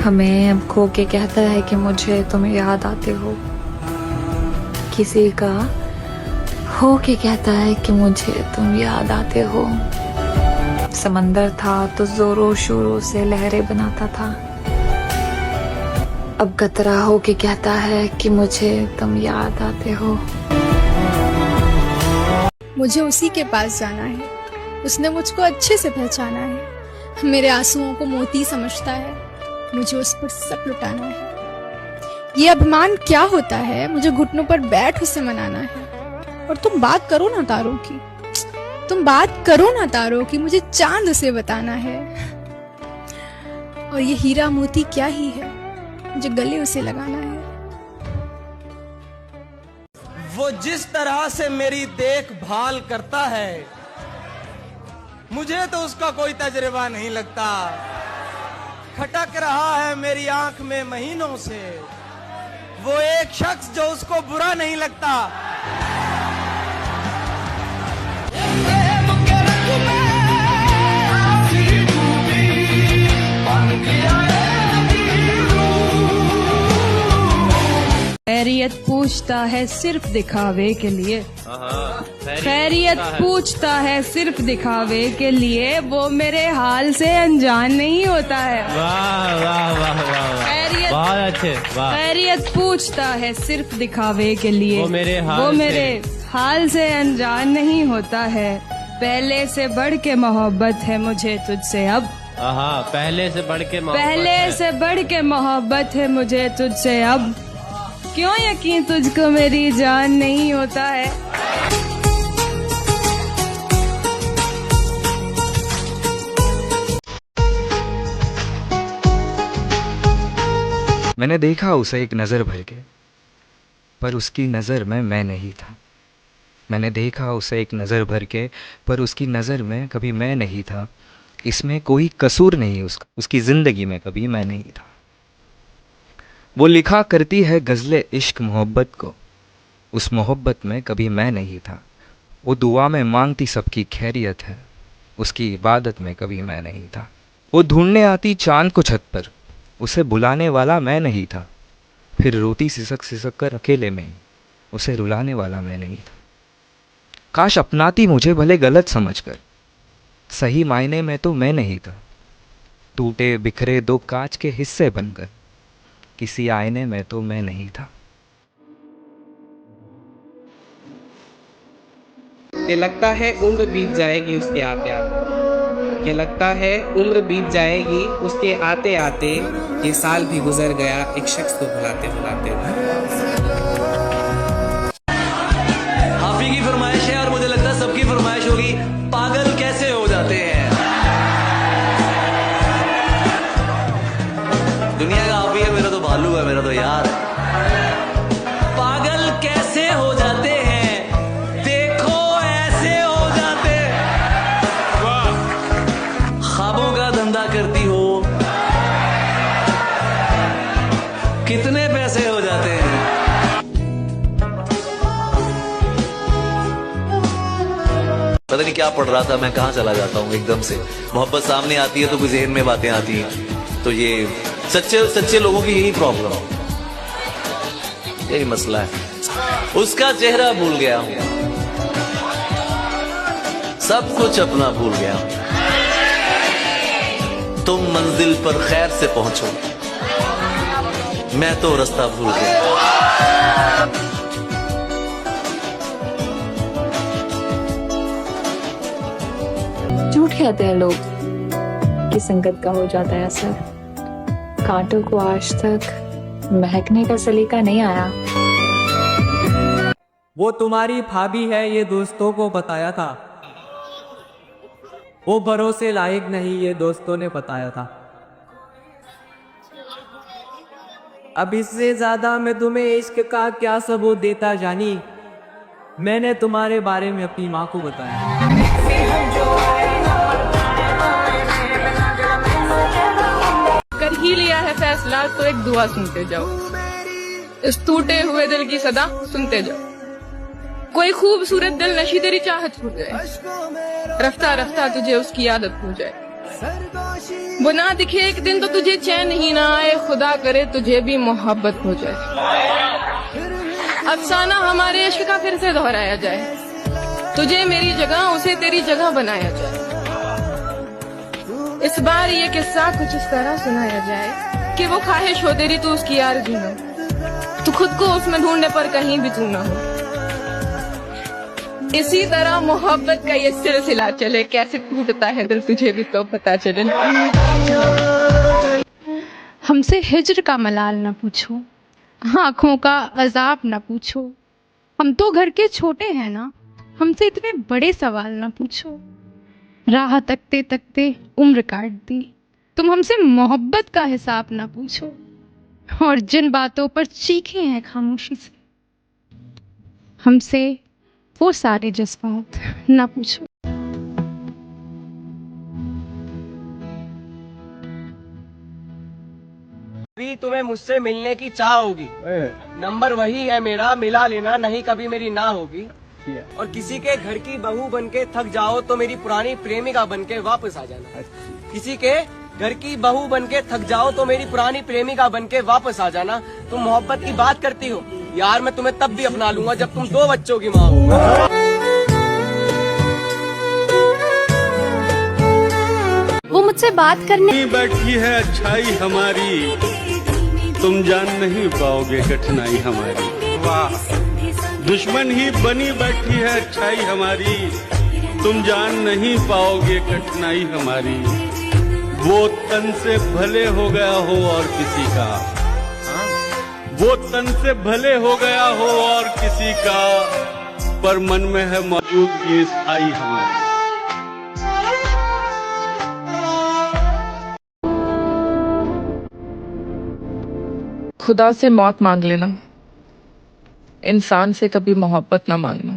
हमें अब खो के कहता है कि मुझे तुम याद आते हो। किसी का हो के कहता है कि मुझे तुम याद आते हो। समंदर था तो जोरों शोरों से लहरें बनाता था। अब कतरा हो के कहता है कि मुझे तुम याद आते हो। मुझे उसी के पास जाना है, उसने मुझको अच्छे से पहचाना है। मेरे आंसुओं को मोती समझता है, मुझे उस पर सब लुटाना है। ये अभिमान क्या होता है, मुझे घुटनों पर बैठ उसे मनाना है। और तुम बात करो ना तारों की, तुम बात करो ना तारों की, मुझे चांद उसे बताना है। और ये हीरा मोती क्या ही है, मुझे गले उसे लगाना है। वो जिस तरह से मेरी देखभाल करता है, मुझे तो उसका कोई तजुर्बा नहीं लगता। खटक रहा है मेरी आंख में महीनों से वो एक शख्स जो उसको बुरा नहीं लगता। खैरियत पूछता है सिर्फ दिखावे के लिए, खैरियत पूछता है सिर्फ दिखावे के लिए, वो मेरे हाल से अनजान नहीं होता है। वाह वाह वाह वाह, खैरियत बहुत अच्छे, वाह। खैरियत पूछता है सिर्फ दिखावे के लिए, वो मेरे हाल से अनजान नहीं होता है। पहले से बढ़ के मोहब्बत है मुझे तुझसे अब, पहले से बढ़ के मोहब्बत है मुझे तुझसे अब। क्यों यकीन तुझको मेरी जान नहीं होता है। मैंने देखा उसे एक नज़र भर के, पर उसकी नज़र में मैं नहीं था। मैंने देखा उसे एक नज़र भर के, पर उसकी नज़र में कभी मैं नहीं था। इसमें कोई कसूर नहीं उसका, उसकी ज़िंदगी में कभी मैं नहीं था। वो लिखा करती है गज़ले इश्क मोहब्बत को, उस मोहब्बत में कभी मैं नहीं था। वो दुआ में मांगती सबकी खैरियत है, उसकी इबादत में कभी मैं नहीं था। वो ढूंढने आती चांद को छत पर, उसे बुलाने वाला मैं नहीं था। फिर रोती सिसक सिसक कर अकेले में, उसे रुलाने वाला मैं नहीं था। काश अपनाती मुझे भले गलत समझकर, सही मायने में तो मैं नहीं था। टूटे बिखरे दो कांच के हिस्से बनकर, किसी आईने में तो मैं नहीं था। ये लगता है उम्र बीत जाएगी उसके आते आते, ये लगता है उम्र बीत जाएगी उसके आते आते। ये साल भी गुजर गया एक शख्स को भुलाते भुलाते। आप ही की फरमाइश है और मुझे लगता है सबकी फरमाइश होगी, पागल कैसे हो जाते हैं। दुनिया का आप ही है, मेरा तो भालू है, मेरा तो यार है। पागल कैसे हो जाते हैं, देखो ऐसे हो जाते। ख्वाबों का धंधा करती हो, कितने पैसे हो जाते हैं। पता नहीं क्या पढ़ रहा था मैं, कहाँ चला जाता हूँ एकदम से। मोहब्बत सामने आती है तो कुछ जहन में बातें आती हैं। तो ये सच्चे लोगों की यही प्रॉब्लम, यही मसला है। उसका चेहरा भूल गया हूं, सब कुछ अपना भूल गया हूं। तुम मंजिल पर खैर से पहुंचो, मैं तो रास्ता भूल गया। झूठ कहते हैं लोग कि संगत का हो जाता है असर। कांटों को आज तक महकने का सलीका नहीं आया। वो तुम्हारी भाभी है ये दोस्तों को बताया था, वो भरोसे लायक नहीं ये दोस्तों ने बताया था। अब इससे ज्यादा मैं तुम्हें इश्क का क्या सबूत देता जानी, मैंने तुम्हारे बारे में अपनी माँ को बताया। कर ही लिया है फैसला तो एक दुआ सुनते जाओ, इस टूटे हुए दिल की सदा सुनते जाओ। कोई खूबसूरत दिल नशी तेरी चाहत हो जाए, रफ्ता रफ्ता तुझे उसकी आदत हो जाए। वो ना दिखे एक दिन तो तुझे चैन ही ना आए, खुदा करे तुझे भी मोहब्बत हो जाए। अफसाना हमारे इश्क का फिर से दोहराया जाए, तुझे मेरी जगह उसे तेरी जगह बनाया जाए। इस बार ये किस्सा कुछ इस तरह सुनाया जाए कि वो ख्वाहिश हो तेरी तो उसकी आरज़ू ना, तू खुद को उसमें ढूंढने पर कहीं भी तू ना हो। इसी तरह मोहब्बत का ये सिलसिला चले, कैसे टूटता है दिल तुझे भी तो पता चले। हमसे हिज्र का मलाल न पूछो, आँखों का अजाब न पूछो। हम तो घर के छोटे हैं ना, हमसे इतने बड़े सवाल न पूछो। राह तकते तकते उम्र काट दी, तुम हमसे मोहब्बत का हिसाब न पूछो। और जिन बातों पर चीखे हैं खामोशी से, हमसे वो सारे जज्बात न पूछो। भी तुम्हें मुझसे मिलने की चाह होगी, नंबर वही है मेरा, मिला लेना, नहीं कभी मेरी ना होगी। और किसी के घर की बहू बनके थक जाओ तो मेरी पुरानी प्रेमिका बनके वापस आ जाना। किसी के घर की बहू बनके थक जाओ तो मेरी पुरानी प्रेमिका बनके वापस आ जाना। तुम मोहब्बत की बात करती हो यार, मैं तुम्हें तब भी अपना लूंगा जब तुम 2 बच्चों की माँ हो। वो मुझसे बात करने बैठी है अच्छाई हमारी, तुम जान नहीं पाओगे कठिनाई हमारी। वाह, दुश्मन ही बनी बैठी है अच्छाई हमारी, तुम जान नहीं पाओगे कठिनाई हमारी। वो तन से भले हो गया हो और किसी का, वो तन से भले हो गया हो और किसी का, पर मन में है मौजूद ये स्थाई हमारी। खुदा से मौत मांग लेना, इंसान से कभी मोहब्बत ना मांगना।